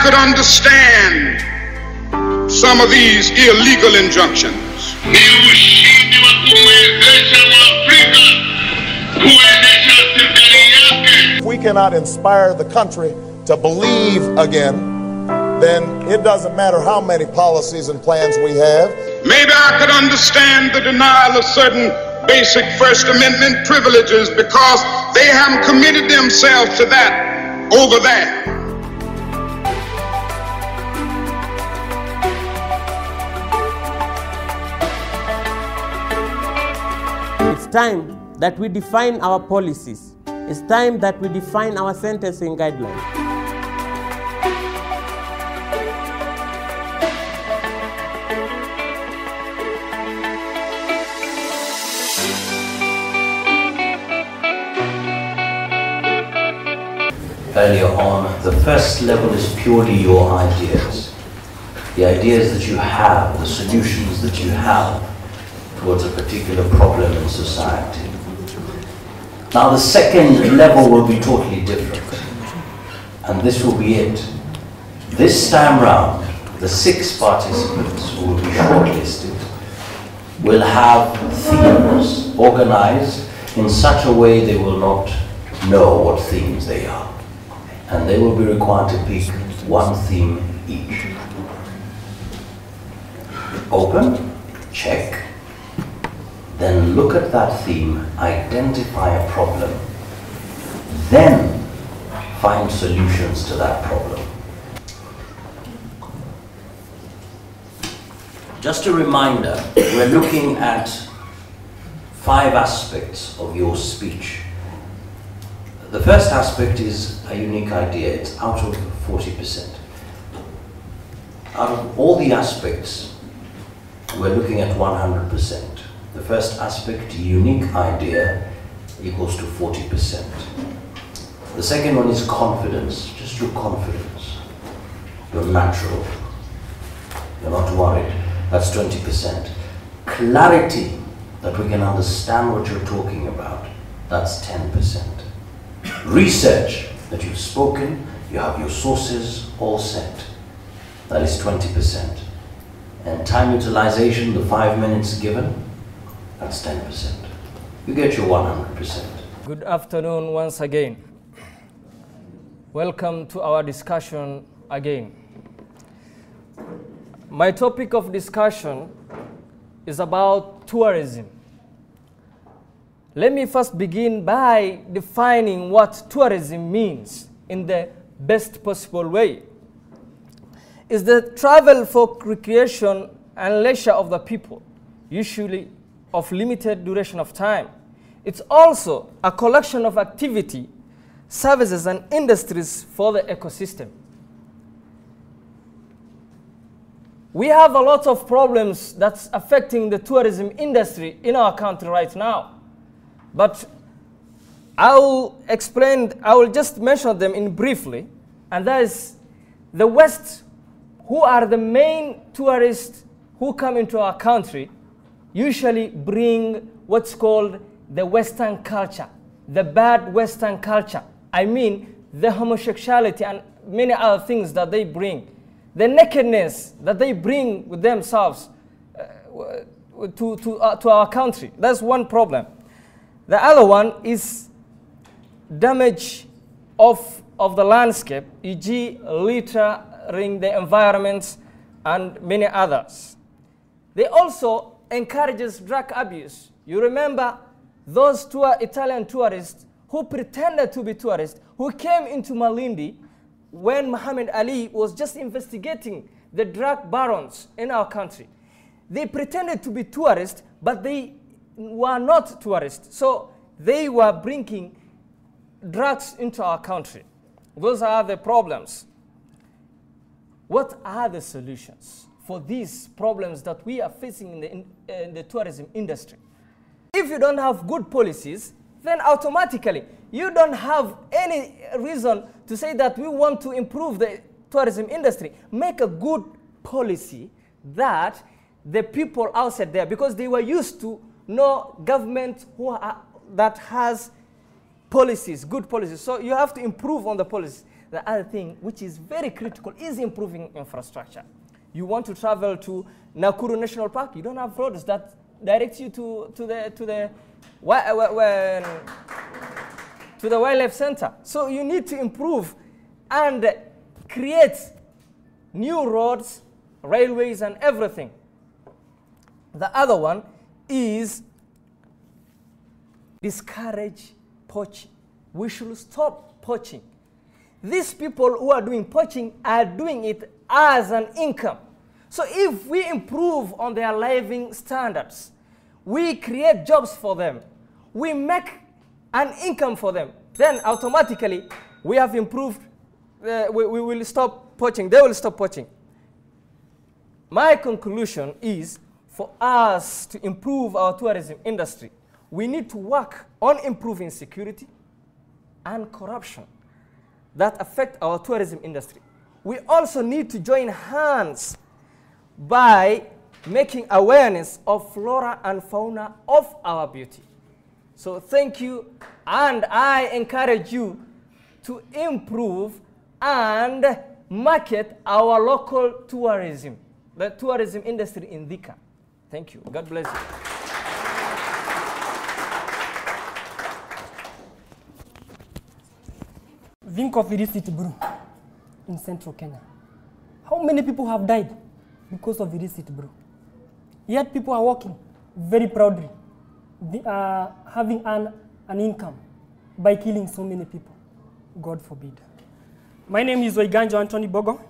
could understand some of these illegal injunctions. If we cannot inspire the country to believe again, then it doesn't matter how many policies and plans we have. Maybe I could understand the denial of certain basic First Amendment privileges because they haven't committed themselves to that over that. It's time that we define our policies. It's time that we define our sentencing guidelines. Earlier on, the first level is purely your ideas. The ideas that you have, the solutions that you have towards a particular problem in society. Now the second level will be totally different. And this will be it. This time round, the 6 participants who will be shortlisted will have themes organized in such a way they will not know what themes they are. And they will be required to pick one theme each. Open, check, then look at that theme, identify a problem, then find solutions to that problem. Just a reminder, we're looking at 5 aspects of your speech. The first aspect is a unique idea. It's out of 40%. Out of all the aspects, we're looking at 100%. The first aspect, unique idea, equals to 40%. The second one is confidence, just your confidence. You're natural. You're not worried. That's 20%. Clarity, that we can understand what you're talking about. That's 10%. Research, that you've spoken, you have your sources all set. That is 20%. And time utilization, the 5 minutes given, that's 10%. You get your 100%. Good afternoon once again. Welcome to our discussion again. My topic of discussion is about tourism. Let me first begin by defining what tourism means in the best possible way. It's the travel for recreation and leisure of the people, usually of limited duration of time. It's also a collection of activity, services and industries for the ecosystem. We have a lot of problems that's affecting the tourism industry in our country right now. But I will just mention them in briefly, and that is the West, who are the main tourists who come into our country, usually bring what's called the Western culture, the bad Western culture. I mean, the homosexuality and many other things that they bring, the nakedness that they bring with themselves to our country. That's one problem. The other one is damage of the landscape, e.g. littering the environment and many others. They also encourages drug abuse. You remember those Italian tourists who pretended to be tourists, who came into Malindi when Muhammad Ali was just investigating the drug barons in our country. They pretended to be tourists, but they were not tourists. So they were bringing drugs into our country. Those are the problems. What are the solutions for these problems that we are facing in the tourism industry? If you don't have good policies, then automatically you don't have any reason to say that we want to improve the tourism industry. Make a good policy that the people outside there, because they were used to know government that has policies, good policies. So you have to improve on the policies. The other thing, which is very critical, is improving infrastructure. You want to travel to Nakuru National Park, you don't have roads that direct you to the wildlife center. So you need to improve and create new roads, railways, and everything. The other one is discourage poaching. We should stop poaching. These people who are doing poaching are doing it as an income. So if we improve on their living standards, we create jobs for them, we make an income for them, then automatically we have improved, we will stop poaching, they will stop poaching. My conclusion is, for us to improve our tourism industry, we need to work on improving security and corruption that affect our tourism industry. We also need to join hands by making awareness of flora and fauna of our beauty. So thank you, and I encourage you to improve and market our local tourism, the tourism industry in Thika. Thank you. God bless you. Think of illicit brew in central Kenya. How many people have died because of illicit brew? Yet people are working very proudly, having an income by killing so many people. God forbid. My name is Waiganjo Anthony Bogo,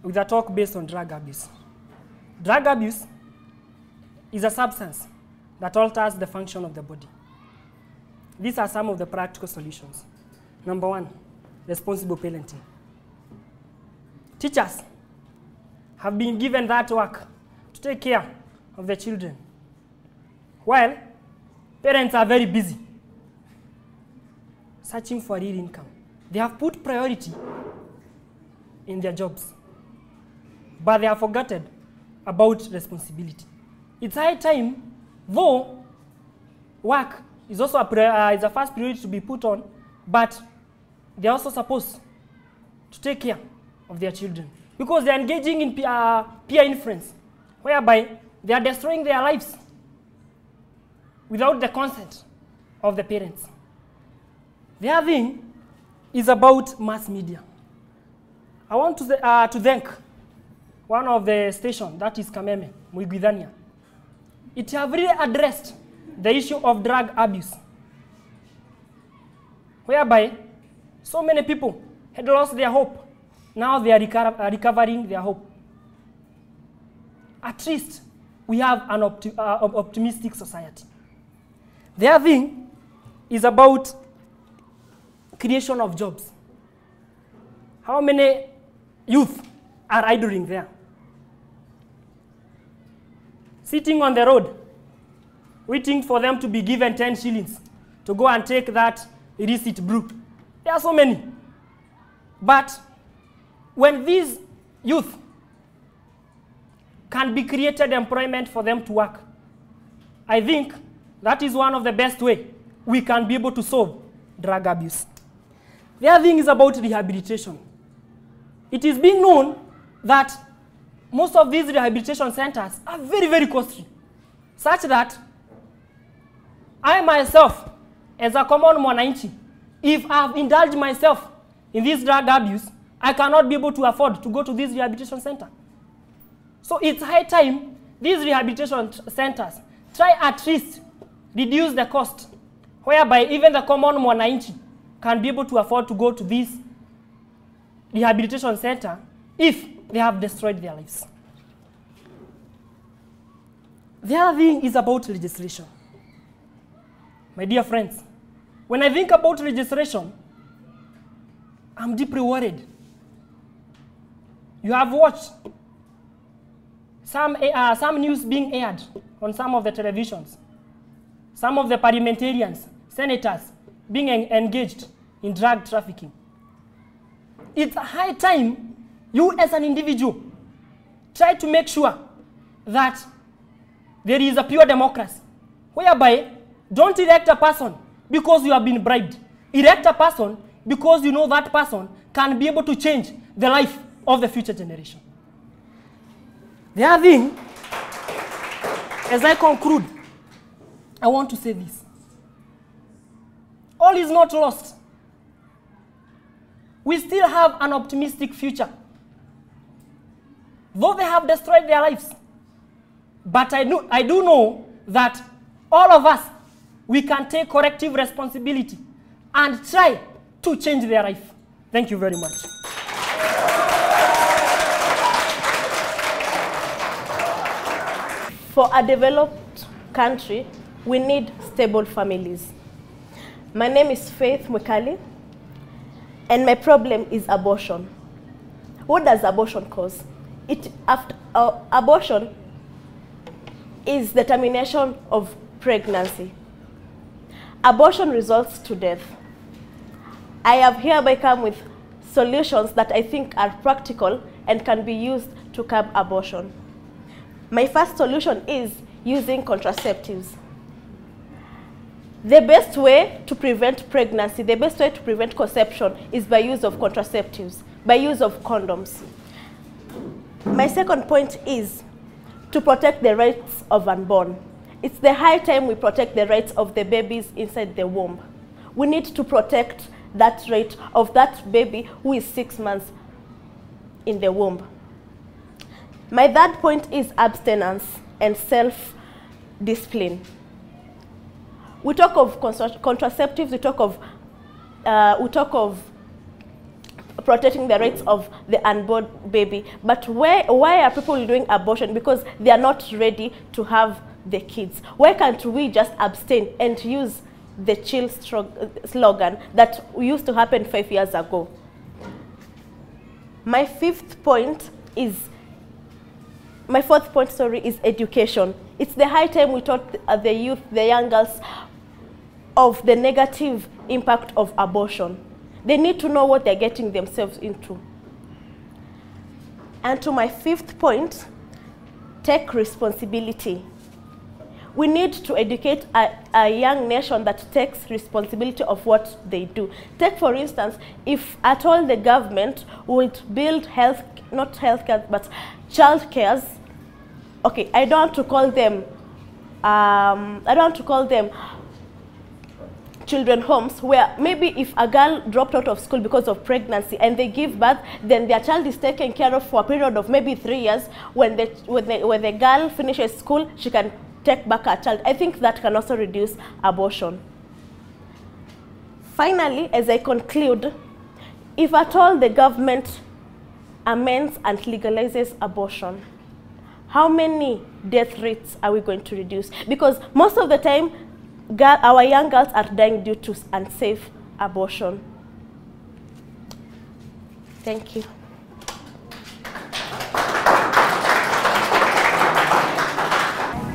with a talk based on drug abuse. Drug abuse is a substance that alters the function of the body. These are some of the practical solutions. Number one, responsible parenting. Teachers have been given that work to take care of the children, while parents are very busy searching for real income. They have put priority in their jobs, but they have forgotten about responsibility. It's high time, though work is also is a first priority to be put on, but they're also supposed to take care of their children, because they're engaging in peer influence, whereby they are destroying their lives without the consent of the parents. The other thing is about mass media. I want to thank one of the stations, that is Kameme, Muigwithania. It have really addressed the issue of drug abuse, whereby so many people had lost their hope. Now they are recovering their hope. At least we have an optimistic society. The other thing is about creation of jobs. How many youth are idling there? Sitting on the road, waiting for them to be given 10 shillings to go and take that illicit brew. There are so many. But when these youth can be created employment for them to work, I think that is one of the best way we can be able to solve drug abuse. The other thing is about rehabilitation. It is being known that most of these rehabilitation centers are very, very costly, such that I myself, as a common mwananchi, if I have indulged myself in this drug abuse, I cannot be able to afford to go to this rehabilitation center. So it's high time these rehabilitation centers try at least reduce the cost, whereby even the common mwananchi can be able to afford to go to this rehabilitation center if they have destroyed their lives. The other thing is about legislation. My dear friends, when I think about legislation, I'm deeply worried. You have watched some news being aired on some of the televisions. Some of the parliamentarians, senators, being engaged in drug trafficking. It's high time you as an individual try to make sure that there is a pure democracy, whereby don't elect a person because you have been bribed. Elect a person because you know that person can be able to change the life of the future generation. The other thing, as I conclude, I want to say this. All is not lost. We still have an optimistic future. Though they have destroyed their lives. But I do know that all of us, we can take corrective responsibility and try to change their life. Thank you very much. For a developed country, we need stable families. My name is Faith Mwakazi, and my problem is abortion. What does abortion cause? Abortion is the termination of pregnancy. Abortion results to death. I have hereby come with solutions that I think are practical and can be used to curb abortion. My first solution is using contraceptives. The best way to prevent pregnancy, the best way to prevent conception is by use of contraceptives, by use of condoms. My second point is to protect the rights of unborn. It's the high time we protect the rights of the babies inside the womb. We need to protect that right of that baby who is 6 months in the womb. My third point is abstinence and self-discipline. We talk of contraceptives, we talk of protecting the rights of the unborn baby. But why are people doing abortion? Because they are not ready to have the kids. Why can't we just abstain and use the chill slogan that used to happen 5 years ago? My fourth point is education. It's the high time we taught the youth, the young girls, of the negative impact of abortion. They need to know what they're getting themselves into. And to my fifth point, take responsibility. We need to educate a young nation that takes responsibility of what they do. Take, for instance, if at all the government would build not healthcare, but child cares. Okay, I don't want to call them children homes, where maybe if a girl dropped out of school because of pregnancy and they give birth, then their child is taken care of for a period of maybe 3 years. When the girl finishes school, she can take back her child. I think that can also reduce abortion. Finally, as I conclude, if at all the government amends and legalizes abortion, how many death rates are we going to reduce? Because most of the time, our young girls are dying due to unsafe abortion. Thank you.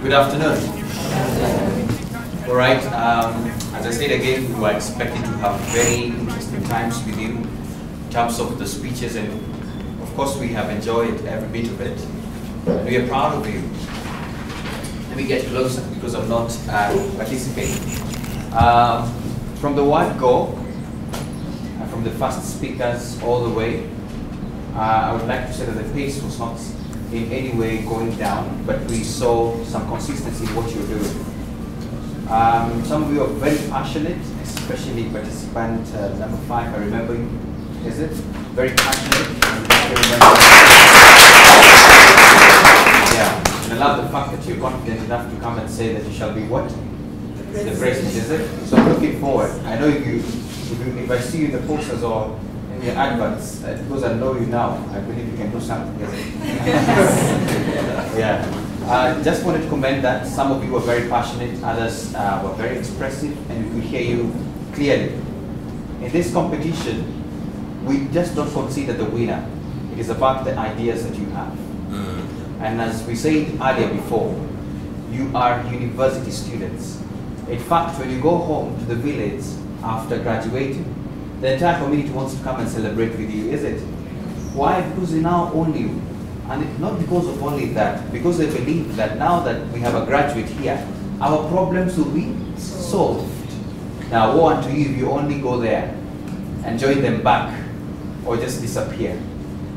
Good afternoon. All right, as I said again, we were expecting to have very interesting times with you in terms of the speeches, and of course we have enjoyed every bit of it. We are proud of you. Let me get closer because I'm not participating. From the word go, from the first speakers all the way, I would like to say that the pace was not in any way going down, but we saw some consistency in what you're doing. Some of you are very passionate, especially participant number 5, I remember you, is it? Very passionate. Yeah. I love the fact that you're confident enough to come and say that you shall be what? The president, is it? So I'm looking forward. I know if I see you in the posters or in your adverts, because I know you now, I believe you can do something. Yeah. Just wanted to comment that some of you were very passionate, others were very expressive, and we could hear you clearly. In this competition, we just don't consider the winner. It is about the ideas that you have. And as we said earlier before, you are university students. In fact, when you go home to the village after graduating, the entire community wants to come and celebrate with you, is it? Why? Because they now own you. And not because of only that, because they believe that now that we have a graduate here, our problems will be solved. Now, woe unto you if you only go there and join them back or just disappear.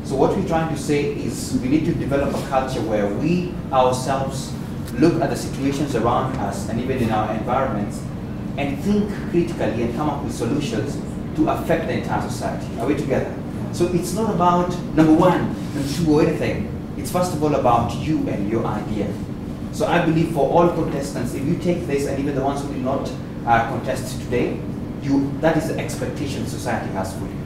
So what we're trying to say is we need to develop a culture where we ourselves look at the situations around us and even in our environments and think critically and come up with solutions to affect the entire society. Are we together? So it's not about number one, number two, or anything. It's first of all about you and your idea. So I believe for all contestants, if you take this, and even the ones who did not contest today, that is the expectation society has for you.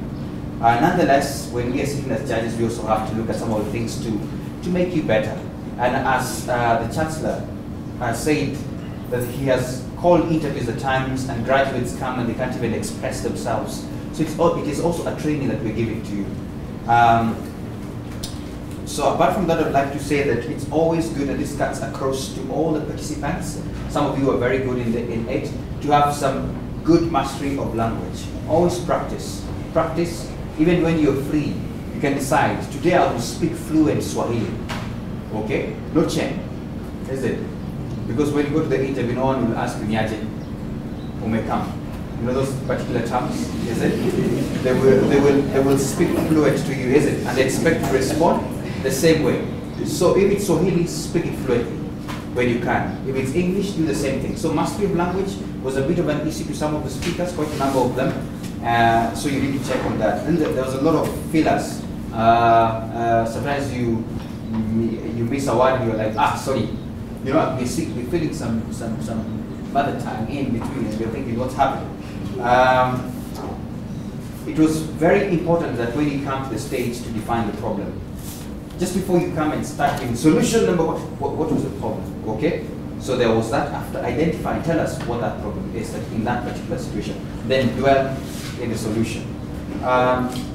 Nonetheless, when we are sitting as judges, we also have to look at some of the things to make you better. And as the Chancellor has said, that he has called interviews at times and graduates come and they can't even express themselves. So it is also a training that we're giving to you. So apart from that, I'd like to say that it's always good, and this cuts across to all the participants. Some of you are very good in it, to have some good mastery of language. Always practice. Practice, even when you're free, you can decide, today I will speak fluent Swahili. Okay? No shame, is it? Because when you go to the interview, no one will ask you, Nyaje, umekam. You know those particular terms, is it? They will speak fluent to you, is it? And they expect to respond the same way. So if it's Swahili, speak it fluently when you can. If it's English, do the same thing. So mastery of language was a bit of an issue to some of the speakers, quite a number of them. So you need to check on that. And there was a lot of fillers. Sometimes you miss a word and you're like, sorry. You know, we're feeling some mother tongue in between, and you're thinking, what's happening? It was very important that when you come to the stage to define the problem, just before you come and start giving solution number one, what was the problem? Okay? So there was that. After identifying, tell us what that problem is in that particular situation. Then dwell in the solution.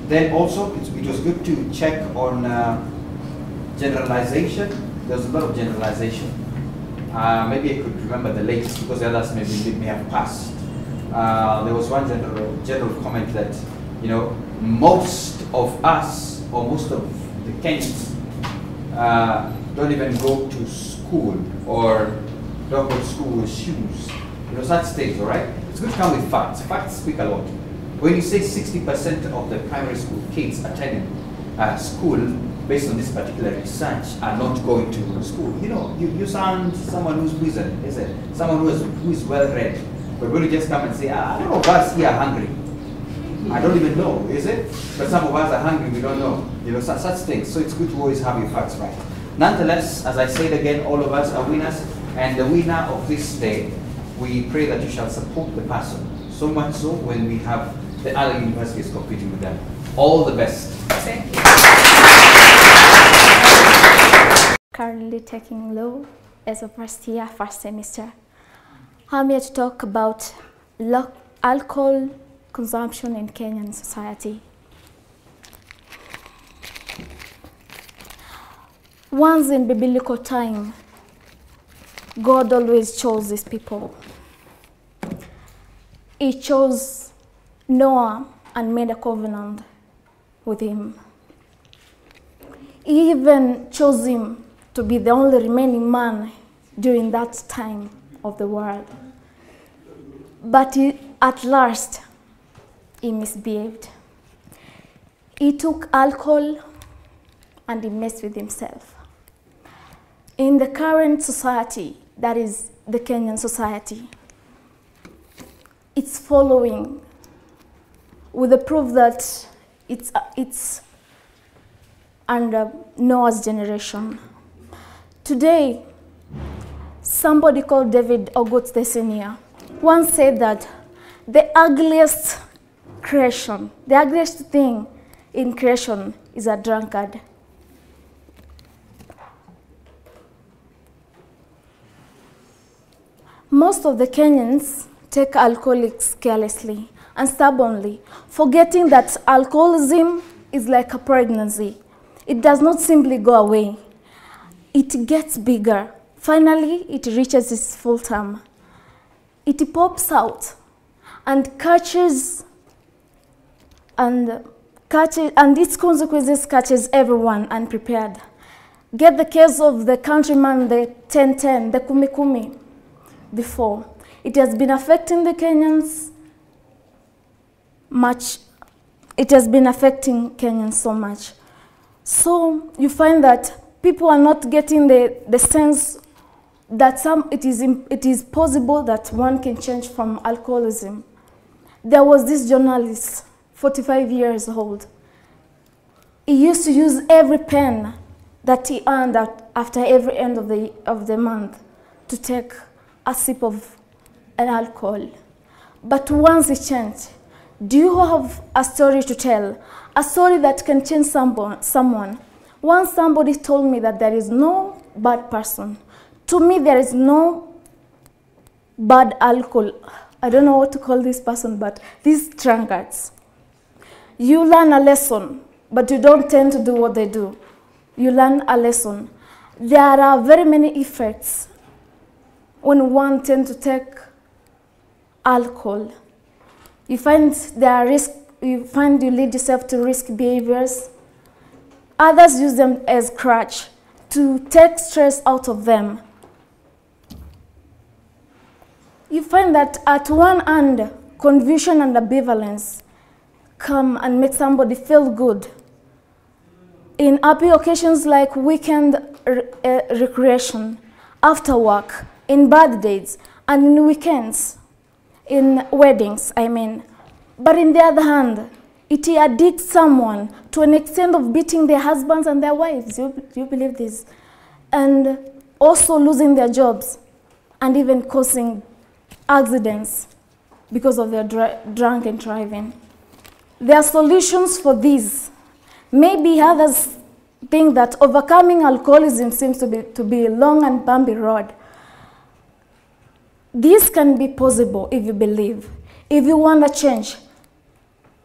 Then also, it was good to check on generalization. There was a lot of generalization. Maybe I could remember the latest because the others may have passed. There was one general comment that, you know, most of us, or most of the Kenyans, don't even go to school or don't go to school with shoes. You know, such things, all right? It's good to come with facts. Facts speak a lot. When you say 60% of the primary school kids attending school, based on this particular research, are not going to school, you know, you sound someone who's wizard, is it? Someone who is well read. But when you just come and say, a lot of us here are hungry. I don't even know, is it? But some of us are hungry, we don't know. You know, such things. So it's good to always have your facts right. Nonetheless, as I said again, all of us are winners. And the winner of this day, we pray that you shall support the person. So much so when we have the other universities competing with them. All the best. Thank you. Currently taking law as a first year, first semester. I'm here to talk about alcohol consumption in Kenyan society. Once in biblical time, God always chose his people. He chose Noah and made a covenant with him. He even chose him to be the only remaining man during that time of the world. But at last, he misbehaved. He took alcohol and he messed with himself. In the current society, that is the Kenyan society, it's following with the proof that it's under Noah's generation. Today, somebody called David Ogot the Senior once said that the ugliest creation, the ugliest thing in creation is a drunkard. Most of the Kenyans take alcoholics carelessly and stubbornly, forgetting that alcoholism is like a pregnancy. It does not simply go away. It gets bigger. Finally, it reaches its full term. It pops out and and its consequences catches everyone unprepared. Get the case of the countryman, the 1010, the kumi before. It has been affecting the Kenyans much it has been affecting Kenyans so much. So you find that people are not getting the sense that it is possible that one can change from alcoholism. There was this journalist, 45 years old. He used to use every pen that he earned after every end of the month to take a sip of an alcohol. But once he changed, do you have a story to tell? A story that can change someone. Once somebody told me that there is no bad person. To me, there is no bad alcohol. I don't know what to call this person, but these drunkards. You learn a lesson, but you don't tend to do what they do. You learn a lesson. There are very many effects when one tends to take alcohol. You find you lead yourself to risky behaviors. Others use them as crutch to take stress out of them. You find that at one end, confusion and ambivalence come and make somebody feel good. In happy occasions like weekend recreation, after work, in birthdays, and in weekends, in weddings, I mean. But in the other hand, it addicts someone to an extent of beating their husbands and their wives. You believe this? And also losing their jobs and even causing accidents because of their drunken driving. There are solutions for this. Maybe others think that overcoming alcoholism seems to be a long and bumpy road. This can be possible if you believe. If you want to change,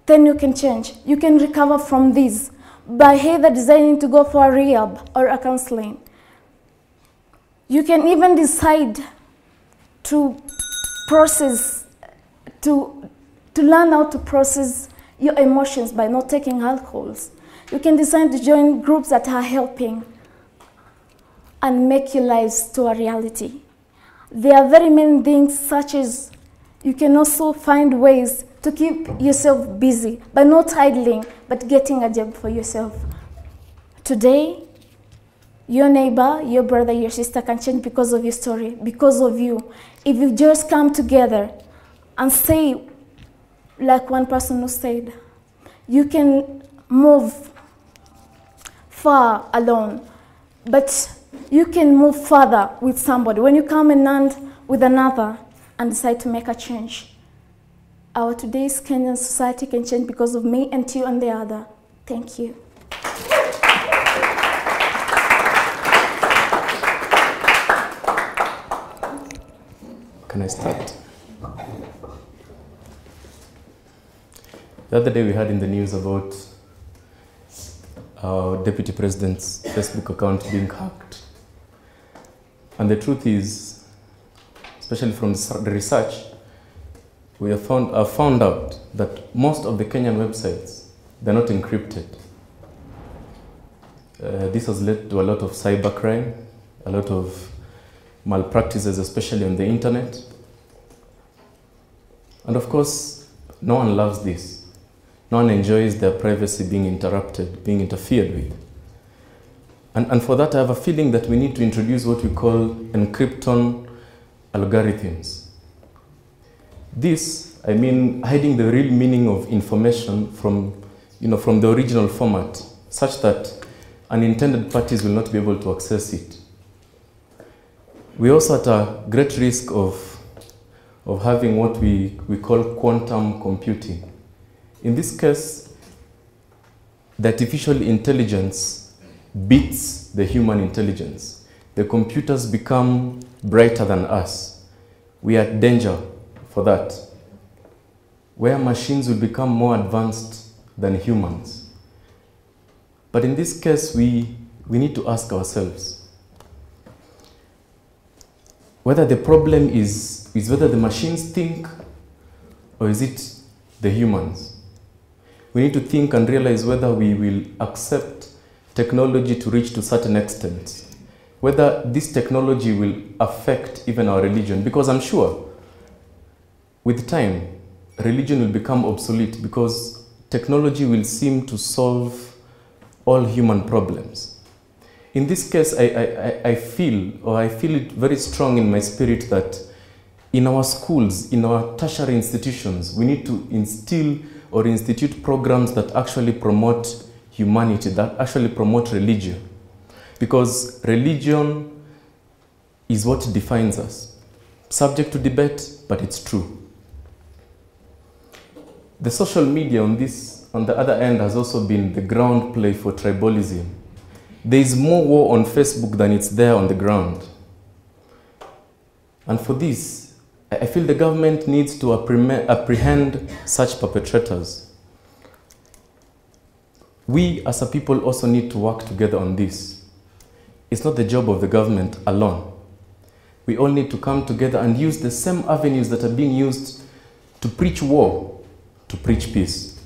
then you can change. You can recover from this by either deciding to go for a rehab or a counseling. You can even decide to process, to learn how to process your emotions by not taking alcohols. You can decide to join groups that are helping and make your lives to a reality. There are very many things, such as you can also find ways to keep yourself busy by not idling, but getting a job for yourself. Today, your neighbor, your brother, your sister can change because of your story, because of you. If you just come together and say, like one person who said, you can move far alone, but you can move further with somebody. When you come and land with another and decide to make a change, our today's Kenyan society can change because of me and you and the other. Thank you. Can I start? The other day we heard in the news about our deputy president's Facebook account being hacked. And the truth is, especially from the research, we have found out that most of the Kenyan websites, they're not encrypted. This has led to a lot of cybercrime, a lot of malpractices, especially on the internet. And of course, no one loves this. No one enjoys their privacy being interrupted, being interfered with. And for that, I have a feeling that we need to introduce what we call encryption algorithms. This, I mean, hiding the real meaning of information from the original format, such that unintended parties will not be able to access it. We're also at a great risk of having what we call quantum computing. In this case, the artificial intelligence beats the human intelligence. The computers become brighter than us. We are at danger for that, where machines will become more advanced than humans. But in this case, we need to ask ourselves whether the problem is whether the machines think or is it the humans. We need to think and realize whether we will accept technology to reach to a certain extent, whether this technology will affect even our religion, because I'm sure with time, religion will become obsolete, because technology will seem to solve all human problems. In this case, I feel it very strong in my spirit that in our schools, in our tertiary institutions, we need to instill or institute programs that actually promote humanity, that actually promote religion. Because religion is what defines us. Subject to debate, but it's true. The social media on the other end has also been the ground play for tribalism. There is more war on Facebook than it's there on the ground. And for this, I feel the government needs to apprehend such perpetrators. We as a people also need to work together on this. It's not the job of the government alone. We all need to come together and use the same avenues that are being used to preach war, to preach peace.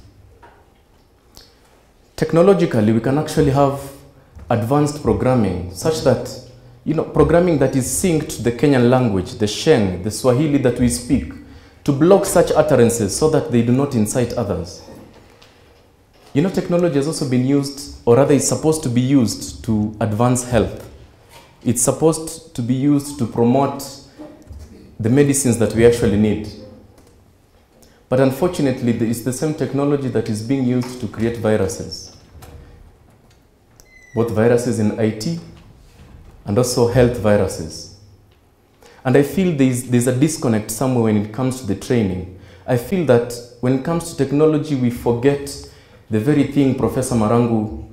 Technologically, we can actually have advanced programming such that, programming that is synced to the Kenyan language, the Sheng, the Swahili that we speak, to block such utterances so that they do not incite others. Technology has also been used, or rather is supposed to be used to advance health. It's supposed to be used to promote the medicines that we actually need. But unfortunately, it's the same technology that is being used to create viruses. Both viruses in IT and also health viruses. And I feel there's a disconnect somewhere when it comes to the training. I feel that when it comes to technology, we forget the very thing Professor Marangu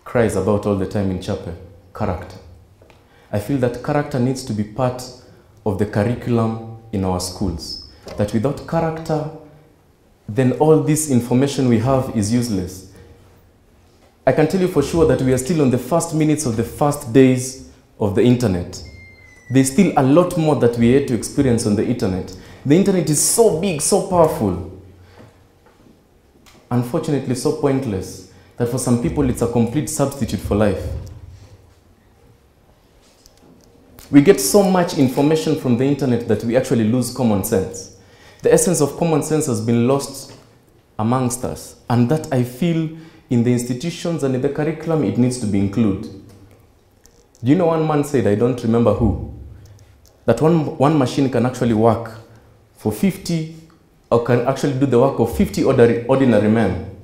cries about all the time in chapel, character. I feel that character needs to be part of the curriculum in our schools. That without character, then all this information we have is useless. I can tell you for sure that we are still on the first minutes of the first days of the internet. There's still a lot more that we had to experience on the internet. The internet is so big, so powerful. Unfortunately, so pointless that for some people it's a complete substitute for life. We get so much information from the internet that we actually lose common sense. The essence of common sense has been lost amongst us, and that I feel in the institutions and in the curriculum it needs to be included. Do you know one man said, I don't remember who, that one machine can actually work for 50 or can actually do the work of 50 ordinary men.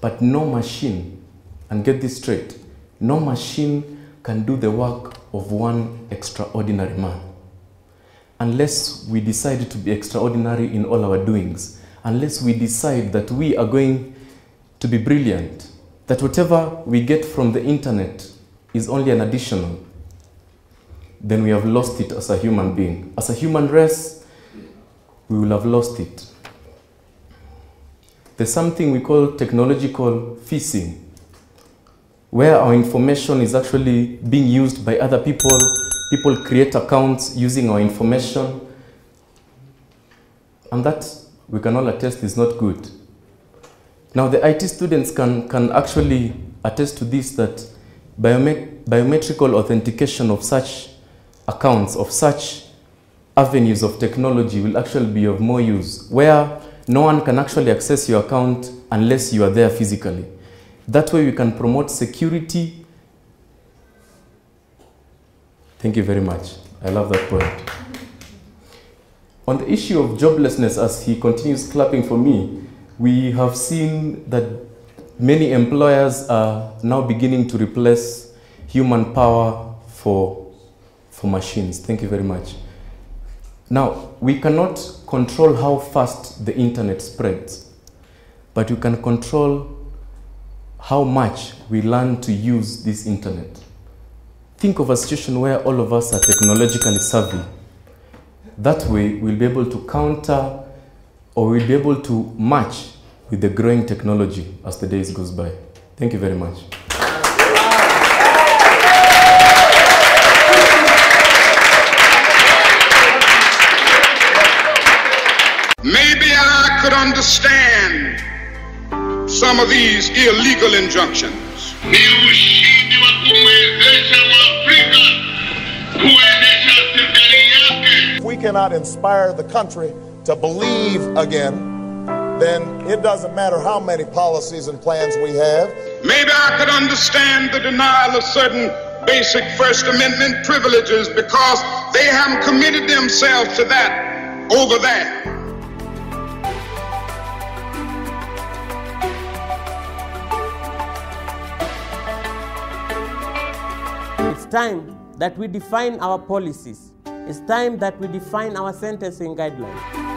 But no machine, and get this straight, no machine can do the work of one extraordinary man. Unless we decide to be extraordinary in all our doings, unless we decide that we are going to be brilliant, that whatever we get from the internet is only an additional, then we have lost it as a human being. As a human race, we will have lost it. There's something we call technological phishing, where our information is actually being used by other people. People create accounts using our information, and that we can all attest is not good. Now the IT students can actually attest to this, that biometrical authentication of such accounts, of such avenues of technology will actually be of more use, where no one can actually access your account unless you are there physically. That way we can promote security. Thank you very much. I love that point. On the issue of joblessness, as he continues clapping for me, we have seen that many employers are now beginning to replace human power for machines. Thank you very much. Now, we cannot control how fast the internet spreads, but we can control how much we learn to use this internet. Think of a situation where all of us are technologically savvy. That way, we'll be able to counter, or we'll be able to match with the growing technology as the days goes by. Thank you very much. Maybe I could understand some of these illegal injunctions. If we cannot inspire the country to believe again, then it doesn't matter how many policies and plans we have. Maybe I could understand the denial of certain basic First Amendment privileges because they haven't committed themselves to that over that. It's time that we define our policies. It's time that we define our sentencing guidelines.